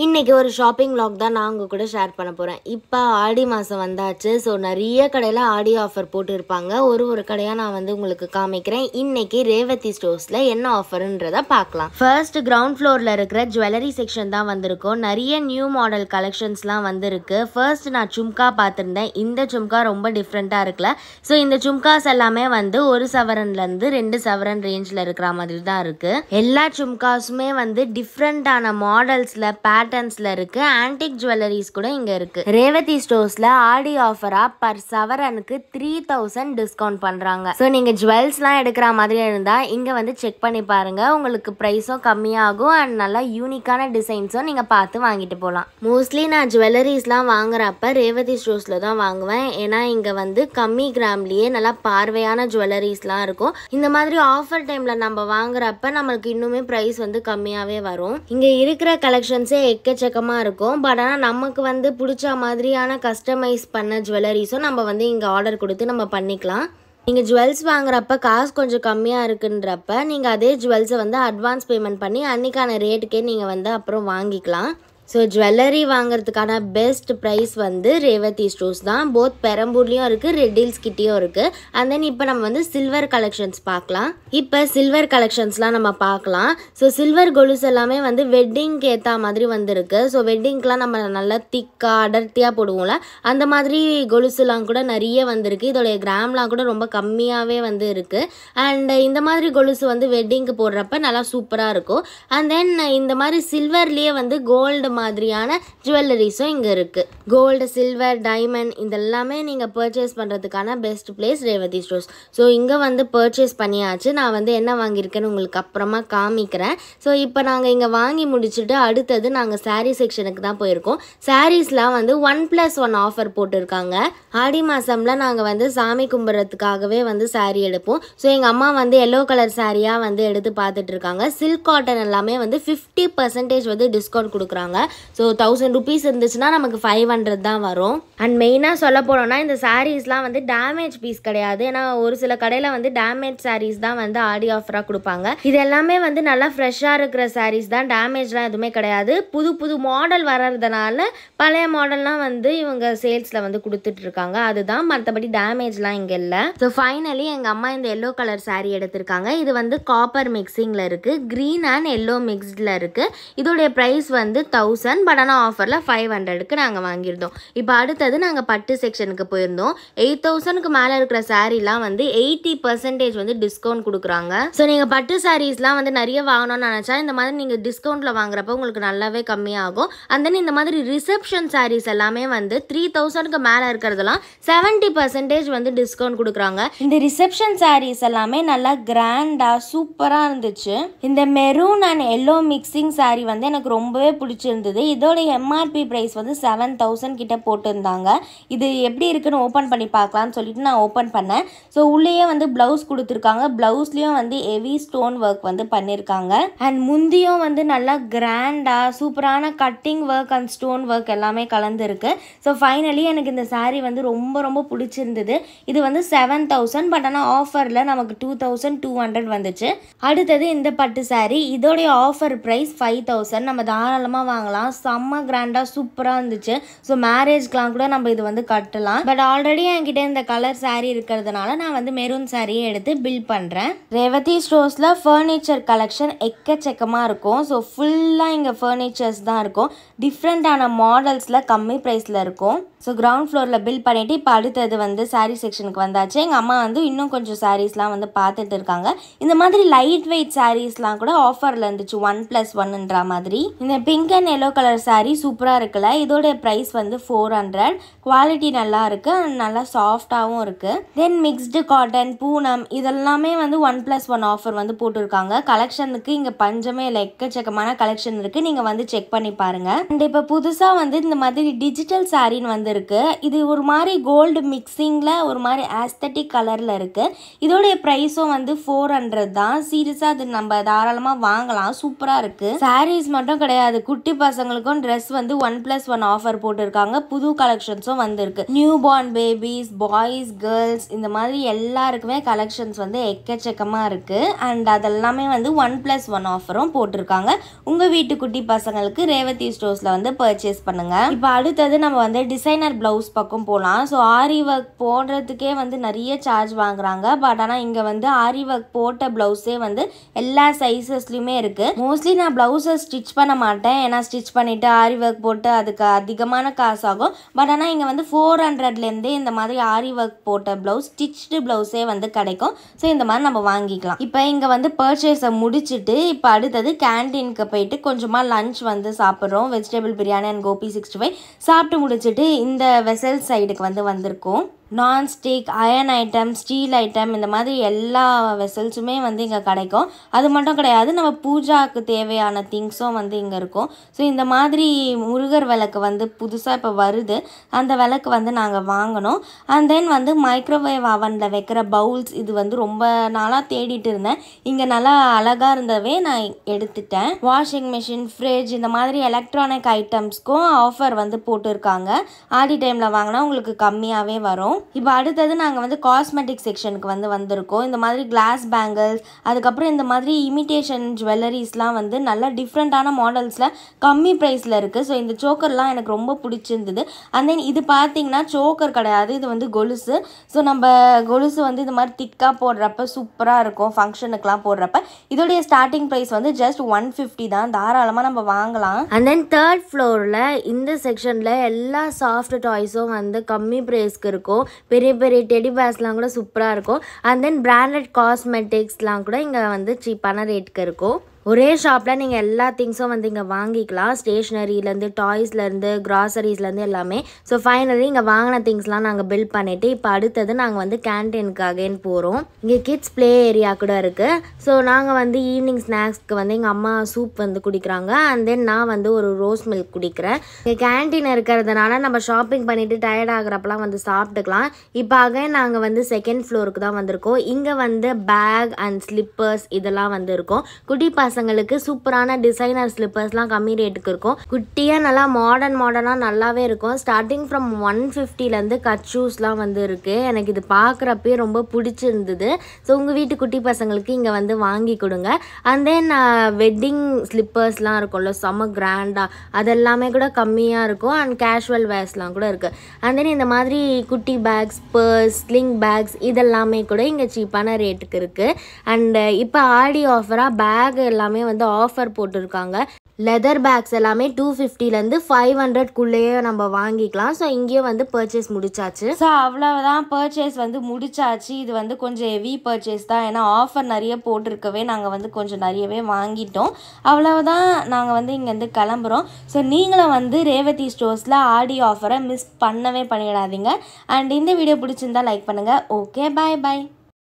இன்னைக்கு ஒரு shopping vlog தான் நான் உங்க கூட ஷேர் பண்ண போகிறேன். இப்போ ஆடி மாதம் வந்தாச்சு. ஸோ நிறைய கடையில் ஆடி ஆஃபர் போட்டுருப்பாங்க. ஒரு கடையாக நான் வந்து உங்களுக்கு காமிக்கிறேன். இன்னைக்கு ரேவதி ஸ்டோர்ஸில் என்ன ஆஃபருன்றதை பார்க்கலாம். ஃபர்ஸ்ட் கிரவுண்ட் ஃப்ளோரில் இருக்கிற ஜுவல்லரி செக்ஷன் தான் வந்திருக்கும். நிறைய நியூ மாடல் கலெக்ஷன்ஸ்லாம் வந்திருக்கு. ஃபர்ஸ்ட் நான் சும்கா பார்த்துருந்தேன். இந்த சும்கா ரொம்ப டிஃப்ரெண்ட்டாக இருக்குல்ல. ஸோ இந்த சும்காஸ் எல்லாமே வந்து 1 சவரன்லேருந்து 2 சவரன் ரேஞ்சில் இருக்கிற மாதிரி தான் இருக்குது. எல்லா சும்காஸுமே வந்து டிஃப்ரெண்ட்டான மாடல்ஸில் பேட்டர்ன்ஸ்ல இருக்கு. ஆன்டிக் ஜுவல்லரிஸ் கூட இங்க இருக்கு. ரேவதி ஸ்டோர்ஸ்ல ஆடி ஆஃபரா பர் சவரனுக்கு 3000 டிஸ்கவுண்ட் பண்றாங்க. ஸோ நீங்க ஜுவல்ஸ்லாம் எடுக்கிற மாதிரி இருந்தா இங்க வந்து செக் பண்ணி பாருங்க. உங்களுக்கு ப்ரைஸும் கம்மியாகும் அண்ட் நல்லா யூனிக்கான டிசைன்ஸும் நீங்க பார்த்து வாங்கிட்டு போகலாம். மோஸ்ட்லி நான் ஜுவல்லரிஸ்லாம் வாங்குறப்ப ரேவதி ஸ்டோர்ஸ்ல தான் வாங்குவேன். ஏன்னா இங்க வந்து கம்மி கிராம்லயே நல்லா பார்வையான ஜுவல்லரிஸ்லாம் இருக்கும். இந்த மாதிரி ஆஃபர் டைம்ல நம்ம வாங்குறப்ப நம்மளுக்கு இன்னுமே ப்ரைஸ் வந்து கம்மியாவே வரும். இங்க இருக்கிற கலெக்ஷன்ஸே எக்கச்சக்கமாக இருக்கும். பட் ஆனால் நமக்கு வந்து பிடிச்ச மாதிரியான கஸ்டமைஸ் பண்ண ஜுவல்லரிஸும் நம்ம வந்து இங்கே ஆர்டர் கொடுத்து நம்ம பண்ணிக்கலாம். நீங்கள் ஜுவல்ஸ் வாங்குறப்ப காசு கொஞ்சம் கம்மியாக இருக்குன்றப்ப நீங்கள் அதே ஜுவல்ஸை வந்து அட்வான்ஸ் பேமெண்ட் பண்ணி அன்றைக்கான ரேட்டுக்கே நீங்கள் வந்து அப்புறம் வாங்கிக்கலாம். ஸோ ஜுவல்லரி வாங்குறதுக்கான பெஸ்ட் ப்ரைஸ் வந்து ரேவதி ஸ்டோர்ஸ் தான். போத் பெரம்பூர்லேயும் இருக்குது, ரெட் ஹில்ஸ் கிட்டேயும் இருக்குது. அண்ட் தென் இப்போ நம்ம வந்து சில்வர் கலெக்ஷன்ஸ் பார்க்கலாம். இப்போ சில்வர் கலெக்ஷன்ஸ்லாம் நம்ம பார்க்கலாம். ஸோ சில்வர் கொலுசு எல்லாமே வந்து வெட்டிங்க்கு ஏற்ற மாதிரி வந்துருக்கு. ஸோ வெட்டிங்க்கெலாம் நம்ம நல்லா திக்காக அடர்த்தியாக போடுவோம்ல, அந்த மாதிரி கொலுசுலாம் கூட நிறைய வந்திருக்கு. இதோடைய கிராம்லாம் கூட ரொம்ப கம்மியாகவே வந்து இருக்குது. அண்ட் இந்த மாதிரி கொலுசு வந்து வெட்டிங்க்கு போடுறப்ப நல்லா சூப்பராக இருக்கும். அண்ட் தென் இந்த மாதிரி சில்வர்லேயே வந்து கோல்டு மாதிரியான ஜுவல்லரிஸும் இங்கே இருக்குது. கோல்டு, சில்வர், டைமண்ட் இதெல்லாமே நீங்கள் பர்ச்சேஸ் பண்ணுறதுக்கான best place Revathi stores. So இங்கே வந்து பர்ச்சேஸ் பண்ணியாச்சு. நான் வந்து என்ன வாங்கியிருக்கேன்னு உங்களுக்கு அப்புறமா காமிக்கிறேன். ஸோ இப்போ நாங்கள் இங்கே வாங்கி முடிச்சுட்டு அடுத்தது நாங்கள் சாரீ செக்ஷனுக்கு தான் போயிருக்கோம். சாரீஸ்லாம் வந்து 1+1 ஆஃபர் போட்டிருக்காங்க. ஆடி மாதம்ல நாங்கள் வந்து சாமி கும்பிட்றதுக்காகவே வந்து சாரீ எடுப்போம். ஸோ எங்கள் அம்மா வந்து எல்லோ கலர் சாரியாக வந்து எடுத்து பார்த்துட்டு இருக்காங்க. சில்க் காட்டன் எல்லாமே வந்து 50% வந்து டிஸ்கவுண்ட் கொடுக்குறாங்க. ஸோ 1000 rupees இருந்துச்சுன்னா நமக்கு 500 தான் வரும். அண்ட் மெயினாக சொல்ல போனோம்னா இந்த சாரீஸ்லாம் வந்து டேமேஜ் பீஸ் கிடையாது. ஏன்னா ஒரு சில கடையில் வந்து டேமேஜ் சாரீஸ் தான் வந்து ஆடி ஆஃபராக கொடுப்பாங்க. இது எல்லாமே வந்து நல்லா ஃப்ரெஷ்ஷாக இருக்கிற சாரீஸ் தான். டேமேஜ்லாம் எதுவுமே கிடையாது. புது மாடல் வர்றதுனால பழைய மாடல்லாம் வந்து இவங்க சேல்ஸில் வந்து கொடுத்துட்ருக்காங்க. அதுதான், மற்றபடி டேமேஜ்லாம் இங்கே இல்லை. ஸோ ஃபைனலி எங்கள் அம்மா இந்த எல்லோ கலர் சாரீ எடுத்திருக்காங்க. இது வந்து காப்பர் மிக்சிங்கில் இருக்குது, க்ரீன் அண்ட் எல்லோ மிக்ஸ்டில் இருக்குது. இதோடைய ப்ரைஸ் வந்து 1000. பட் ஆனால் ஆஃபரில் 500க்கு நாங்கள் வாங்கியிருந்தோம். இப்போ அடுத்தது நாங்கள் பட்டு செக்ஷனுக்கு போயிருந்தோம். 8000க்கு மேலே இருக்கிற சாரீலாம் வந்து 80% வந்து டிஸ்கவுண்ட் கொடுக்குறாங்க. ஸோ நீங்கள் பட்டு சாரீஸ்லாம் வந்து நிறைய வாங்கணும்னு நினச்சா இந்த மாதிரி நீங்கள் டிஸ்கவுண்ட்டில் வாங்குறப்ப உங்களுக்கு நல்லாவே கம்மியாகும். அண்ட் தென் இந்த மாதிரி ரிசப்ஷன் சாரீஸ் எல்லாமே வந்து 3000க்கு மேலே இருக்கிறதெல்லாம் 70% வந்து டிஸ்கவுண்ட் கொடுக்குறாங்க. இந்த ரிசப்ஷன் சாரீஸ் எல்லாமே நல்லா கிராண்டாக சூப்பராக இருந்துச்சு. இந்த maroon and yellow mixing sari வந்து எனக்கு ரொம்பவே பிடிச்சிருந்தது. இதோட எம்ஆர்பி ப்ரைஸ் வந்து 7000 கிட்ட போட்டிருந்தாங்க. இது எப்படி இருக்குன்னு ஓப்பன் பண்ணி பார்க்கலான்னு சொல்லிட்டு நான் ஓப்பன் பண்ணேன். ஸோ உள்ளேயே வந்து ப்ளவுஸ் கொடுத்துருக்காங்க. ப்ளவுஸ்லேயும் வந்து ஹெவி ஸ்டோன் ஒர்க் வந்து பண்ணியிருக்காங்க. அண்ட் முந்தியும் வந்து நல்லா கிராண்டாக சூப்பரான cutting work and stone work எல்லாமே கலந்துருக்கு. ஸோ ஃபைனலி எனக்கு இந்த சாரீ வந்து ரொம்ப பிடிச்சிருந்தது. இது வந்து 7000. பட் ஆனால் ஆஃபரில் நமக்கு 2200 வந்துச்சு. அடுத்தது இந்த பட்டு சாரீ, இதோடைய ஆஃபர் ப்ரைஸ் 5000. நம்ம தாராளமாக வாங்கலாம். செம்ம கிராண்டாக சூப்பராக இருந்துச்சு. ஸோ மேரேஜ்க்கெலாம் கூட நம்ம இது வந்து கட்டலாம். பட் ஆல்ரெடி என்கிட்ட இந்த கலர் சாரீ இருக்கிறதுனால நான் வந்து மெரூன் சாரியை எடுத்து பில் பண்ணுறேன். ரேவதி ஸ்டோர்ஸில் ஃபர்னிச்சர் கலெக்ஷன் எக்கச்சக்கமாக இருக்கும். ஸோ ஃபுல்லாக இங்கே ஃபர்னிச்சர்ஸ் தான் இருக்கும். டிஃப்ரெண்ட்டான மாடல்ஸில் கம்மி ப்ரைஸில் இருக்கும். ஸோ கிரவுண்ட் ஃப்ளோரில் பில் பண்ணிவிட்டு இப்போ அடுத்தது வந்து சாரீ செக்ஷனுக்கு வந்தாச்சு. எங்கள் அம்மா வந்து இன்னும் கொஞ்சம் சாரீஸ்லாம் வந்து பார்த்துட்டு இருக்காங்க. இந்த மாதிரி லைட் வெயிட் சாரீஸ்லாம் கூட ஆஃபரில் இருந்துச்சு 1+1ன்ற மாதிரி. இந்த pink and yellow colour sari சூப்பராக இருக்குல்ல. இதோடைய ப்ரைஸ் வந்து 400. குவாலிட்டி நல்லா இருக்குது, நல்லா சாஃப்டாகவும் இருக்குது. தென் மிக்ஸ்டு காட்டன், பூனம் இதெல்லாமே வந்து 1+1 ஆஃபர் வந்து போட்டிருக்காங்க. கலெக்ஷனுக்கு இங்கே பஞ்சமே இல்லை, எக்கச்சக்கமான கலெக்ஷன் இருக்குது. நீங்கள் வந்து செக் பண்ணி பாருங்கள். அண்ட் இப்போ புதுசாக வந்து இந்த மாதிரி டிஜிட்டல் சாரின்னு வந்து இருக்கு. இது ஒரு மாதிரி கோல்டு மிக்சிங்ல ஒரு மாதிரி ஆஸ்தட்டிக் கலர்ல இருக்கு. இதோடைய பிரைஸும் வந்து 400 தான். சீரியஸா அது நம்ம தாராளமா வாங்கலாம். சூப்பரா இருக்கு. சாரீஸ் மட்டும் கிடையாது, குட்டி பசங்களுக்கும் ட்ரெஸ் வந்து 1+1 ஆஃபர் போட்டிருக்காங்க. புது கலெக்ஷன்ஸும் வந்திருக்கு. New born babies, boys, girls இந்த மாதிரி எல்லாருக்குமே கலெக்ஷன்ஸ் வந்து எக்கச்சக்கமாக இருக்குது. அண்ட் அதெல்லாமே வந்து 1+1 ஆஃபரும் போட்டிருக்காங்க. உங்கள் வீட்டு குட்டி பசங்களுக்கு ரேவதி ஸ்டோர்ஸில் வந்து பர்ச்சேஸ் பண்ணுங்கள். இப்போ அடுத்தது நம்ம வந்து டிசைனர் ப்ளவுஸ் பக்கம் போகலாம். ஸோ ஆரி ஒர்க் போடுறதுக்கே வந்து நிறைய சார்ஜ் வாங்குறாங்க. பட் ஆனால் இங்கே வந்து ஆரி ஒர்க் போட்ட ப்ளவுஸே வந்து எல்லா சைஸஸ்லையுமே இருக்குது. மோஸ்ட்லி நான் ப்ளவுஸை ஸ்டிச் பண்ண மாட்டேன். ஏன்னா ஸ்டிச் பண்ணிவிட்டு ஆரி ஒர்க் போட்டு அதுக்கு அதிகமான காசு ஆகும். பட் ஆனால் இங்கே வந்து 400லேருந்தே இந்த மாதிரி ஆரி ஒர்க் போட்ட ப்ளவுஸ், ஸ்டிச்டு ப்ளவுஸே வந்து கிடைக்கும். ஸோ இந்த மாதிரி நம்ம வாங்கிக்கலாம். இப்போ இங்கே வந்து பர்ச்சேஸை முடிச்சுட்டு இப்போ அடுத்தது கேன்டீனுக்கு போயிட்டு கொஞ்சமாக லஞ்ச் வந்து சாப்பிட்றோம். வெஜிடபிள் பிரியாணி அண்ட் கோபி 65 சாப்பிட்டு முடிச்சுட்டு இந்த வெசல் சைடுக்கு வந்து வந்திருக்கோம். Nonstick, iron item, steel item இந்த மாதிரி எல்லா வெசல்ஸுமே வந்து இங்கே கிடைக்கும். அது மட்டும் கிடையாது, நம்ம பூஜாவுக்கு தேவையான திங்ஸும் வந்து இங்கே இருக்கும். ஸோ இந்த மாதிரி முருகர் விளக்கு வந்து புதுசாக இப்போ வருது. அந்த விளக்கு வந்து நாங்கள் வாங்கினோம். அண்ட் தென் வந்து மைக்ரோவேவ் அவனில் வைக்கிற பவுல்ஸ், இது வந்து ரொம்ப நாளாக தேடிட்டு இருந்தேன். இங்கே நல்லா அழகாக இருந்தவே நான் எடுத்துட்டேன். வாஷிங் மிஷின், ஃப்ரிட்ஜ் இந்த மாதிரி எலக்ட்ரானிக் ஐட்டம்ஸ்க்கும் ஆஃபர் வந்து போட்டிருக்காங்க. ஆடி டைமில் வாங்கினா உங்களுக்கு கம்மியாகவே வரும். இப்போ அடுத்தது நாங்கள் வந்து காஸ்மெட்டிக் செக்ஷனுக்கு வந்து வந்திருக்கோம். இந்த மாதிரி கிளாஸ் பேங்கிள்ஸ், அதுக்கப்புறம் இந்த மாதிரி இமிட்டேஷன் ஜுவல்லரிஸ்லாம் வந்து நல்ல டிஃப்ரெண்ட்டான மாடல்ஸில் கம்மி ப்ரைஸில் இருக்குது. ஸோ இந்த சோக்கர்லாம் எனக்கு ரொம்ப பிடிச்சிருந்தது. அண்ட் தென் இது பார்த்தீங்கன்னா சோக்கர் கிடையாது, இது வந்து கொலுசு. ஸோ நம்ம கொலுசு வந்து இந்த மாதிரி திக்காக போடுறப்ப சூப்பராக இருக்கும். ஃபங்க்ஷனுக்குலாம் போடுறப்ப இதோடைய ஸ்டார்டிங் ப்ரைஸ் வந்து ஜஸ்ட் 150 தான். தாராளமாக நம்ம வாங்கலாம். அண்ட் தென் 3rd ஃப்ளோரில் இந்த செக்ஷனில் எல்லா சாஃப்ட் டாய்ஸும் வந்து கம்மி ப்ரைஸ்க்கு இருக்கும். பெரிய பெரிய டெடி பேர்ஸ்லாம் கூட சூப்பராக இருக்கும். அண்ட் தென் பிராண்டட் காஸ்மெட்டிக்ஸ்லாம் கூட இங்கே வந்து சீப்பான ரேட்டுக்கு இருக்கும். ஒரே ஷாப்பில் நீங்கள் எல்லா திங்ஸும் வந்து இங்கே வாங்கிக்கலாம். ஸ்டேஷ்னரியிலேருந்து, டாய்ஸ்லேருந்து, கிராசரிஸ்லேருந்து எல்லாமே. ஸோ ஃபைனலி இங்கே வாங்கின திங்ஸ்லாம் நாங்கள் பில் பண்ணிவிட்டு இப்போ அடுத்தது நாங்கள் வந்து கேன்டீனுக்கு அகைன் போகிறோம். இங்கே கிட்ஸ் ப்ளே ஏரியா கூட இருக்குது. ஸோ நாங்கள் வந்து ஈவினிங் ஸ்நாக்ஸ்க்கு வந்து எங்கள் அம்மா சூப் வந்து குடிக்கிறாங்க. அண்ட் தென் நான் வந்து ஒரு ரோஸ் மில்க் குடிக்கிறேன். இங்கே கேன்டீன் இருக்கிறதுனால நம்ம ஷாப்பிங் பண்ணிவிட்டு டயர்ட் ஆகிறப்பெல்லாம் வந்து சாப்பிட்டுக்கலாம். இப்போ அகைன் நாங்கள் வந்து 2nd ஃப்ளோருக்கு தான் வந்திருக்கோம். இங்கே வந்து பேக் அண்ட் ஸ்லிப்பர்ஸ் இதெல்லாம் வந்து இருக்கும். குட்டி பசங்களுக்கு சூப்பரான டிசைனர் ஸ்லிப்பர்ஸ்லாம் கம்மி ரேட்டுக்கு இருக்கும். குட்டியாக நல்லா மாடர்னாக நல்லாவே இருக்கும். ஸ்டார்டிங் ஃப்ரம் 150லேருந்து கட் ஷூஸ்லாம் வந்து இருக்குது. எனக்கு இது பார்க்குறப்பே ரொம்ப பிடிச்சிருந்தது. ஸோ உங்கள் வீட்டு குட்டி பசங்களுக்கு இங்கே வந்து வாங்கி கொடுங்க. அண்ட் தென் வெட்டிங் ஸ்லிப்பர்ஸ்லாம் இருக்கும்ல, செம்ம கிராண்டாக, அதெல்லாமே கூட கம்மியாக இருக்கும். அண்ட் கேஷுவல் வேர்ஸ்லாம் கூட இருக்குது. அண்ட் தென் இந்த மாதிரி குட்டி பேக்ஸ், பர்ஸ், ஸ்லிங் பேக்ஸ் இதெல்லாமே கூட இங்கே சீப்பான ரேட்டுக்கு இருக்குது. அண்ட் இப்போ ஆடி ஆஃபராக பேக் எல்லாமே வந்து ஆஃபர் போட்டிருக்காங்க. லெதர் பேக்ஸ் எல்லாமே 250லேருந்து 500க்குள்ளேயே நம்ம வாங்கிக்கலாம். ஸோ இங்கேயும் வந்து பர்ச்சேஸ் முடிச்சாச்சு. ஸோ அவ்வளோதான், பர்ச்சேஸ் வந்து முடிச்சாச்சு. இது வந்து கொஞ்சம் ஹெவி பர்ச்சேஸ் தான். ஏன்னா ஆஃபர் நிறைய போட்டிருக்கவே நாங்கள் வந்து கொஞ்சம் நிறையவே வாங்கிட்டோம். அவ்வளோதான், நாங்கள் வந்து இங்கேருந்து கிளம்புறோம். ஸோ நீங்களும் வந்து ரேவதி ஸ்டோர்ஸில் ஆடி ஆஃபரை மிஸ் பண்ணவே பண்ணிடாதீங்க. அண்ட் இந்த வீடியோ பிடிச்சிருந்தா லைக் பண்ணுங்கள். ஓகே, பாய் பாய்.